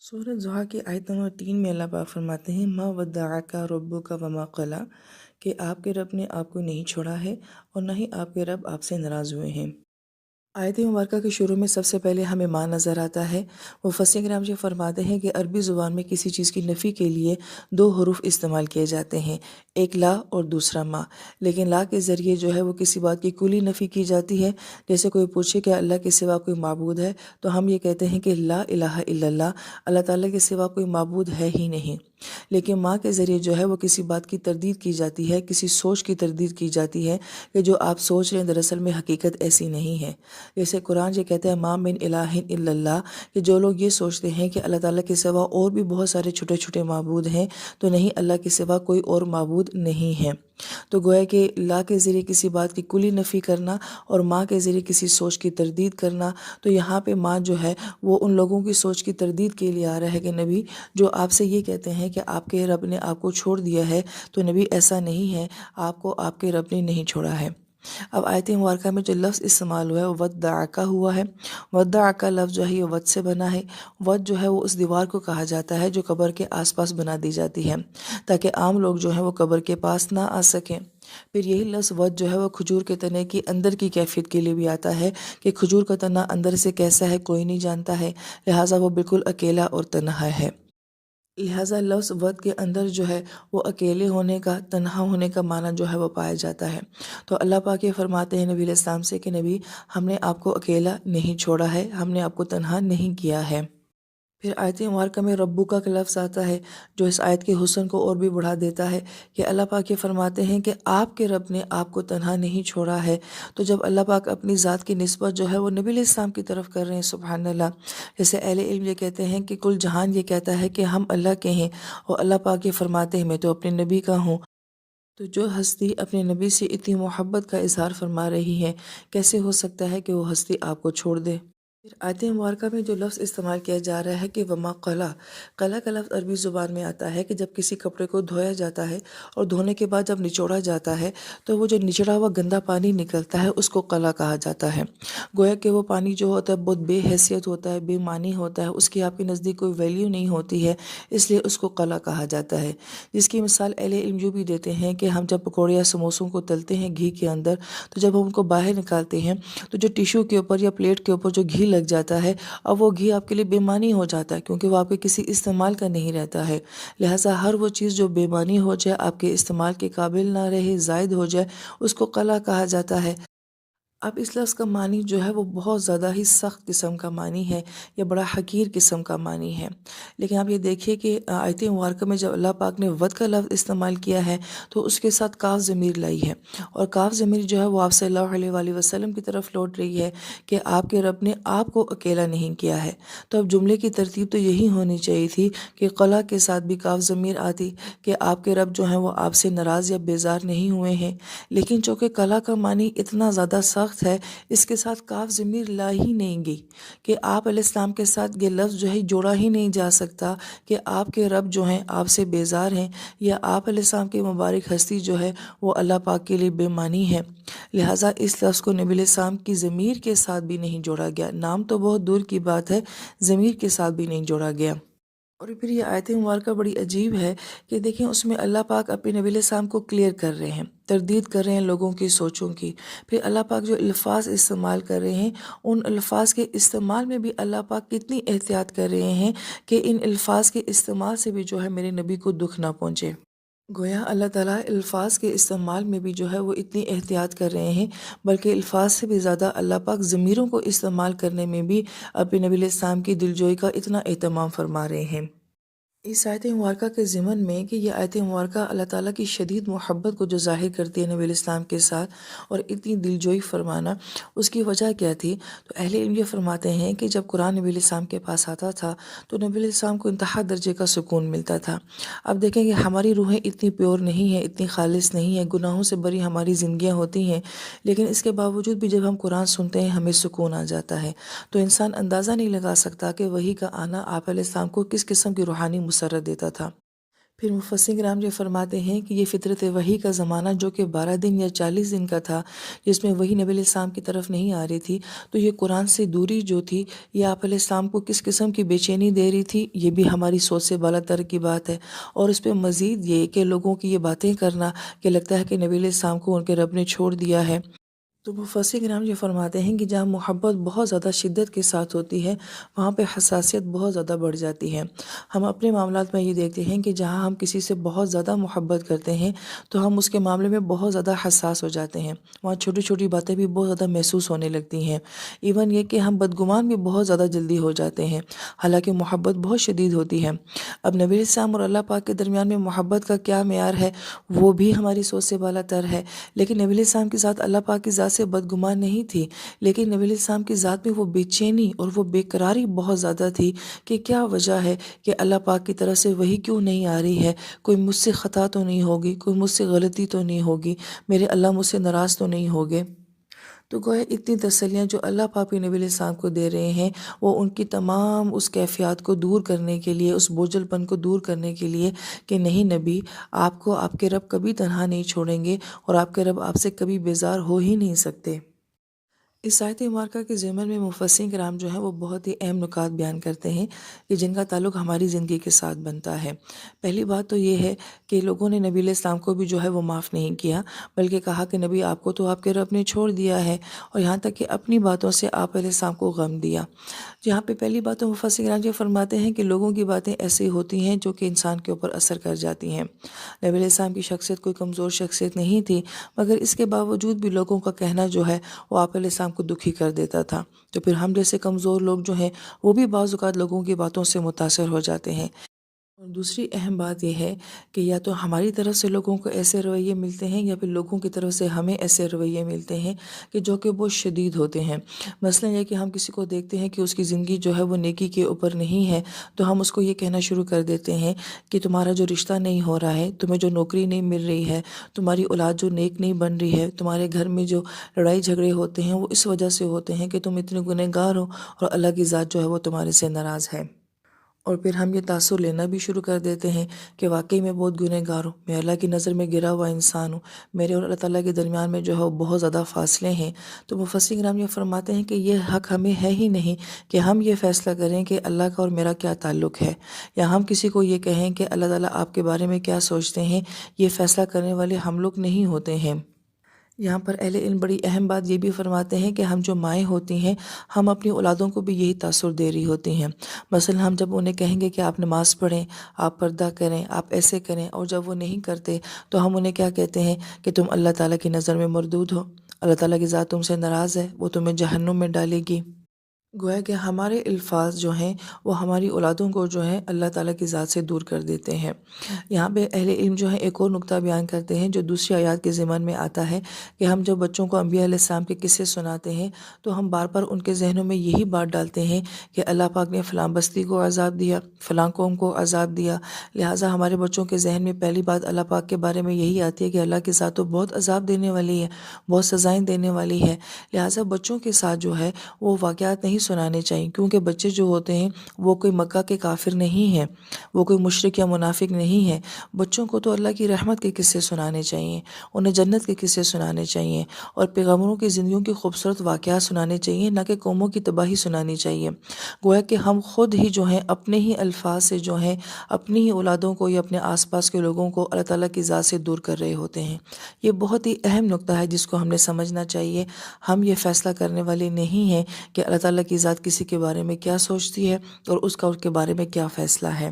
सूरह ज़ुहा की आयत नंबर 3 में अल्लाह पाक फरमाते हैं मा वद्दाअका रब्बुका वमा क़ला कि आपके रब ने आपको नहीं छोड़ा है और न ही आपके रब आपसे नाराज़ हुए हैं। आयत मुबारका के शुरू में सबसे पहले हमें माँ नज़र आता है। मुफस्सिर किराम जी फरमाते हैं कि अरबी ज़ुबान में किसी चीज़ की नफ़ी के लिए दो हरूफ इस्तेमाल किए जाते हैं, एक ला और दूसरा माँ। लेकिन ला के ज़रिए जो है वो किसी बात की कुली नफ़ी की जाती है। जैसे कोई पूछे कि अल्लाह के सिवा कोई माबूद है, तो हम ये कहते हैं कि ला इलाहा इल्लल्लाह, अल्लाह ताला के सिवा कोई माबूद है ही नहीं। लेकिन माँ के ज़रिए जो है वो किसी बात की तरदीद की जाती है, किसी सोच की तरदीद की जाती है कि जो आप सोच रहे हैं दरअसल में हकीकत ऐसी नहीं है। जैसे कुरान ये कहता है मा मिन इलाहिन इल्लल्लाह, कि जो लोग ये सोचते हैं कि अल्लाह ताला के सिवा और भी बहुत सारे छोटे छोटे माबूद हैं, तो नहीं, अल्लाह के सिवा कोई और माबूद नहीं है। तो गोया कि ला के ज़रिए किसी बात की कुली नफ़ी करना और माँ के ज़रिए किसी सोच की तरदीद करना, तो यहाँ पे माँ जो है वो उन लोगों की सोच की तरदीद के लिए आ रहा है कि नबी, जो आपसे ये कहते हैं कि आपके रब ने आपको छोड़ दिया है, तो नबी ऐसा नहीं है, आपको आपके रब ने नहीं छोड़ा है। अब आयत मुबारका में जो लफ्ज़ इस्तेमाल हुआ है वो वद्दाअका हुआ है। वद्दाअका लफ्ज़ जो है ये वद से बना है। वद जो है वो उस दीवार को कहा जाता है जो कब्र के आसपास बना दी जाती है, ताकि आम लोग जो हैं वो कब्र के पास ना आ सकें। फिर यही लफ्ज़ वद जो है वो खजूर के तने की अंदर की कैफियत के लिए भी आता है कि खजूर का तना अंदर से कैसा है कोई नहीं जानता है, लिहाजा वो बिल्कुल अकेला और तन्हा है। लिहाजा लफ्ज़ वद के अंदर जो है वो अकेले होने का, तन्हा होने का माना जो है वो पाया जाता है। तो अल्लाह पाक ये फरमाते हैं नबी अलैहिस्सलाम से कि नबी, हमने आपको अकेला नहीं छोड़ा है, हमने आपको तन्हा नहीं किया है। फिर आयत मुबारका में रब्बुका का लफ्ज़ आता है जो इस आयत के हुस्न को और भी बढ़ा देता है कि अल्लाह पाक ये फरमाते हैं कि आपके रब ने आपको तन्हा नहीं छोड़ा है। तो जब अल्लाह पाक अपनी ज़ात की निस्बत जो है वो नबी अलैहिस्सलाम की तरफ कर रहे हैं, सुभान अल्लाह। जैसे अहले इल्म ये कहते हैं कि कुल जहान ये कहता है कि हम अल्लाह के हैं, और अल्लाह पाक ये फरमाते हैं मैं तो अपने नबी का हूँ। तो जो हस्ती अपने नबी से इतनी मोहब्बत का इज़हार फरमा रही है, कैसे हो सकता है कि वो हस्ती आपको छोड़ दे। फिर आयत मुबारका में जो लफ्ज़ इस्तेमाल किया जा रहा है कि वमा क़ला, क़ला का लफ्ज़ अरबी ज़ुबान में आता है कि जब किसी कपड़े को धोया जाता है और धोने के बाद जब निचोड़ा जाता है, तो वो जो निचड़ा हुआ गंदा पानी निकलता है उसको क़ला कहा जाता है। गोया कि वो पानी जो होता है बहुत बेहैसियत होता है, बेमानी होता है, उसकी आपके नज़दीक कोई वैल्यू नहीं होती है, इसलिए उसको क़ला कहा जाता है। जिसकी मिसाल अहले इल्म यूँ भी देते हैं कि हम जब पकौड़े या समोसों को तलते हैं घी के अंदर, तो जब हम उनको बाहर निकालते हैं तो जो टिश्यू के ऊपर या प्लेट के ऊपर जो घी लग जाता है, अब वो घी आपके लिए बेमानी हो जाता है, क्योंकि वो आपके किसी इस्तेमाल का नहीं रहता है। लिहाजा हर वो चीज़ जो बेमानी हो जाए, आपके इस्तेमाल के काबिल ना रहे, ज़ायद हो जाए, उसको क़ला कहा जाता है। अब इस लफ्ज़ का मानी जो है वो बहुत ज़्यादा ही सख्त किस्म का मानी है, या बड़ा हकीर किस्म का मानी है। लेकिन आप ये देखिए कि आयत मुबारका में जब अल्लाह पाक ने वद का लफ्ज़ इस्तेमाल किया है, तो उसके साथ काफ ज़मीर लाई है, और काफ ज़मीर जो है वो आप सल्लल्लाहु अलैहि वसल्लम की तरफ लौट रही है कि आपके रब ने आपको अकेला नहीं किया है। तो अब जुमले की तरतीब तो यही होनी चाहिए थी कि क़ला के साथ भी काफ ज़मीर आती कि आपके रब जो हैं वो आपसे नाराज़ या बेज़ार नहीं हुए हैं। लेकिन चूँकि क़ला का मानी इतना ज़्यादा सख्त है, इसके साथ काफ ज़मीर ला ही नहीं गई कि आप अलैहिस्सलाम के साथ ये लफ्ज़ जो है जोड़ा ही नहीं जा सकता कि आपके रब जो हैं आपसे बेज़ार हैं, या आप अलैहिस्सलाम की मुबारक हस्ती जो है वो अल्लाह पाक के लिए बेमानी है। लिहाजा इस लफ्ज़ को नबी अलैहिस्सलाम की ज़मीर के साथ भी नहीं जोड़ा गया। नाम तो बहुत दूर की बात है, ज़मीर के साथ भी नहीं जोड़ा गया। और फिर ये आयत मुबारका बड़ी अजीब है कि देखें उसमें अल्लाह पाक अपने नबी अलैहिस्सलाम को क्लियर कर रहे हैं, तरदीद कर रहे हैं लोगों की सोचों की। फिर अल्लाह पाक जो अल्फाज इस्तेमाल कर रहे हैं, उन अल्फाज के इस्तेमाल में भी अल्लाह पाक कितनी एहतियात कर रहे हैं कि इन अल्फाज के इस्तेमाल से भी जो है मेरे नबी को दुख ना पहुँचे। गोया अल्लाह ताला अल्फाज के इस्तेमाल में भी जो है वो इतनी एहतियात कर रहे हैं, बल्कि अल्फाज से भी ज़्यादा अल्लाह पाक ज़मीरों को इस्तेमाल करने में भी अपने नबी अलैहिस्सलाम की दिलजोई का इतना एहतमाम फरमा रहे हैं। इस आयत मुबारका के ज़िमन में कि ये आयत मुबारका अल्लाह ताला की शदीद मोहब्बत को जो ज़ाहिर करती है नबी इस्लाम के साथ, और इतनी दिलजोई फरमाना, उसकी वजह क्या थी? तो अहले इल्म ये फरमाते हैं कि जब कुरान नबी इस्लाम के पास आता था, तो नबी इस्लाम को इंतहा दर्जे का सुकून मिलता था। अब देखें कि हमारी रूहें इतनी प्योर नहीं हैं, इतनी खालिस नहीं हैं, गुनाहों से भरी हमारी ज़िंदगियाँ होती हैं, लेकिन इसके बावजूद भी जब हम कुरान सुनते हैं हमें सुकून आ जाता है। तो इंसान अंदाज़ा नहीं लगा सकता कि वही का आना आप अलैहिस्सलाम को किस किस्म की रूहानी मसर्रत देता था। پھر مفسر کرام یہ فرماتے ہیں کہ یہ فطرت وحی کا زمانہ جو کہ 12 دن یا 40 دن کا تھا، جس میں وحی نبی علیہ السلام کی طرف نہیں آ رہی تھی، تو یہ قرآن سے دوری جو تھی، یہ آپ علیہ السلام کو کس قسم کی بے چینی دے رہی تھی، یہ بھی ہماری سوچ سے بالا تر کی بات ہے۔ اور اس پہ مزید یہ کہ لوگوں کی یہ باتیں کرنا کہ لگتا ہے کہ نبی علیہ السلام کو ان کے رب نے چھوڑ دیا ہے۔ تو مفسر کرام یہ فرماتے ہیں کہ جہاں محبت بہت زیادہ شدت کے ساتھ ہوتی ہے، وہاں پہ حساسیت بہت زیادہ بڑھ جاتی ہے۔ ہم اپنے معاملات میں یہ دیکھتے ہیں کہ جہاں ہم کسی سے بہت زیادہ محبت کرتے ہیں تو ہم اس کے معاملے میں بہت زیادہ حساس ہو جاتے ہیں، وہاں چھوٹی چھوٹی باتیں بھی بہت زیادہ محسوس ہونے لگتی ہیں، ایون یہ کہ ہم بدگمان بھی بہت زیادہ جلدی ہو جاتے ہیں، حالانکہ محبت بہت شدید ہوتی ہے۔ اب نبی علیہ السلام اور اللہ پاک کے درمیان میں محبت کا کیا معیار ہے، وہ بھی ہماری سوچ سے بالا تر ہے، لیکن نبی علیہ السلام کی ذات اللہ پاک کی ذات سے بدگمان نہیں تھی، لیکن نبی علیہ السلام کی ذات میں وہ بے چینی اور وہ بے قراری بہت زیادہ تھی کہ کیا وجہ ہے کہ اللہ پاک کی طرف سے وہی کیوں نہیں آ رہی ہے، کوئی مجھ سے خطا تو نہیں ہوگی، کوئی مجھ سے غلطی تو نہیں ہوگی، میرے اللہ مجھ سے ناراض تو نہیں ہوگے۔ تو گویا اتنی تسلیاں جو اللہ پاک نبی علیہ السلام کو دے رہے ہیں، وہ ان کی تمام اس کیفیات کو دور کرنے کے لیے، اس بوجھل پن کو دور کرنے کے لیے کہ نہیں نبی، آپ کو آپ کے رب کبھی تنہا نہیں چھوڑیں گے اور آپ کے رب آپ سے کبھی بیزار ہو ہی نہیں سکتے۔ اس آیت مبارکہ کے ضمن میں مفسرین کرام جو ہیں وہ بہت ہی اہم نکات بیان کرتے ہیں کہ جن کا تعلق ہماری زندگی کے ساتھ بنتا ہے۔ پہلی بات تو یہ ہے کہ لوگوں نے نبی علیہ السلام کو بھی جو ہے وہ معاف نہیں کیا، بلکہ کہا کہ نبی آپ کو تو آپ کے رب نے چھوڑ دیا ہے، اور یہاں تک کہ اپنی باتوں سے آپ علیہ السلام کو غم دیا۔ یہاں پہ پہلی بات تو مفسر کرام یہ فرماتے ہیں کہ لوگوں کی باتیں ایسی ہوتی ہیں جو کہ انسان کے اوپر اثر کر جاتی ہیں۔ نبی علیہ السلام کی شخصیت کوئی کمزور شخصیت نہیں تھی، مگر اس کے باوجود بھی لوگوں کا کہنا جو ہے وہ آپ علیہ السلام کو دکھی کر دیتا تھا، تو پھر ہم جیسے کمزور لوگ جو ہیں وہ بھی بعض اوقات لوگوں کی باتوں سے متاثر ہو جاتے ہیں۔ اور دوسری اہم بات یہ ہے کہ یا تو ہماری طرف سے لوگوں کو ایسے رویے ملتے ہیں یا پھر لوگوں کی طرف سے ہمیں ایسے رویے ملتے ہیں کہ جو کہ بہت شدید ہوتے ہیں۔ مثلا یہ کہ ہم کسی کو دیکھتے ہیں کہ اس کی زندگی جو ہے وہ نیکی کے اوپر نہیں ہے، تو ہم اس کو یہ کہنا شروع کر دیتے ہیں کہ تمہارا جو رشتہ نہیں ہو رہا ہے، تمہیں جو نوکری نہیں مل رہی ہے، تمہاری اولاد جو نیک نہیں بن رہی ہے، تمہارے گھر میں جو لڑائی جھگڑے ہوتے ہیں وہ اس وجہ سے ہوتے ہیں کہ تم اتنے گنہگار ہو اور اللہ کی ذات جو ہے وہ تمہارے سے ناراض ہے۔ اور پھر ہم یہ تاثر لینا بھی شروع کر دیتے ہیں کہ واقعی میں بہت گنہگار ہوں، میں اللہ کی نظر میں گرا ہوا انسان ہوں، میرے اور اللہ تعالیٰ کے درمیان میں جو ہے وہ بہت زیادہ فاصلے ہیں۔ تو مفسر کرام یہ فرماتے ہیں کہ یہ حق ہمیں ہے ہی نہیں کہ ہم یہ فیصلہ کریں کہ اللہ کا اور میرا کیا تعلق ہے، یا ہم کسی کو یہ کہیں کہ اللہ تعالیٰ آپ کے بارے میں کیا سوچتے ہیں۔ یہ فیصلہ کرنے والے ہم لوگ نہیں ہوتے ہیں۔ یہاں پر اہل علم بڑی اہم بات یہ بھی فرماتے ہیں کہ ہم جو مائیں ہوتی ہیں، ہم اپنی اولادوں کو بھی یہی تاثر دے رہی ہوتی ہیں۔ مثلا ہم جب انہیں کہیں گے کہ آپ نماز پڑھیں، آپ پردہ کریں، آپ ایسے کریں، اور جب وہ نہیں کرتے تو ہم انہیں کیا کہتے ہیں کہ تم اللہ تعالیٰ کی نظر میں مردود ہو، اللہ تعالیٰ کی ذات تم سے ناراض ہے، وہ تمہیں جہنم میں ڈالے گی۔ گویا کہ ہمارے الفاظ جو ہیں وہ ہماری اولادوں کو جو ہے اللہ تعالیٰ کی ذات سے دور کر دیتے ہیں۔ یہاں پہ اہل علم جو ہے ایک اور نقطہ بیان کرتے ہیں جو دوسری آیات کے ضمن میں آتا ہے کہ ہم جب بچوں کو انبیاء علیہ السلام کے قصے سناتے ہیں تو ہم بار بار ان کے ذہنوں میں یہی بات ڈالتے ہیں کہ اللہ پاک نے فلاں بستی کو عذاب دیا، فلاں قوم کو عذاب دیا، لہٰذا ہمارے بچوں کے ذہن میں پہلی بات اللہ پاک کے بارے میں یہی آتی ہے کہ اللہ کی ذات تو بہت عذاب دینے والی ہے، بہت سزائیں دینے والی ہے۔ لہٰذا بچوں کے ساتھ جو ہے وہ واقعات نہیں سنانے چاہیے، کیونکہ بچے جو ہوتے ہیں وہ کوئی مکہ کے کافر نہیں ہیں، وہ کوئی مشرک یا منافق نہیں ہیں۔ بچوں کو تو اللہ کی رحمت کے قصے سنانے چاہیے، انہیں جنت کے قصے سنانے چاہیے، اور پیغمبروں کی زندگیوں کی خوبصورت واقعات سنانے چاہیے، نہ کہ قوموں کی تباہی سنانی چاہیے۔ گویا کہ ہم خود ہی جو ہیں اپنے ہی الفاظ سے جو ہیں اپنی ہی اولادوں کو یا اپنے آس پاس کے لوگوں کو اللہ تعالیٰ کی ذات سے دور کر رہے ہوتے ہیں۔ یہ بہت ہی اہم نقطہ ہے جس کو ہم نے سمجھنا چاہیے۔ ہم یہ فیصلہ کرنے والے نہیں ہیں کہ اللہ تعالیٰ کی ذات کسی کے بارے میں کیا سوچتی ہے اور اس کا اس کے بارے میں کیا فیصلہ ہے۔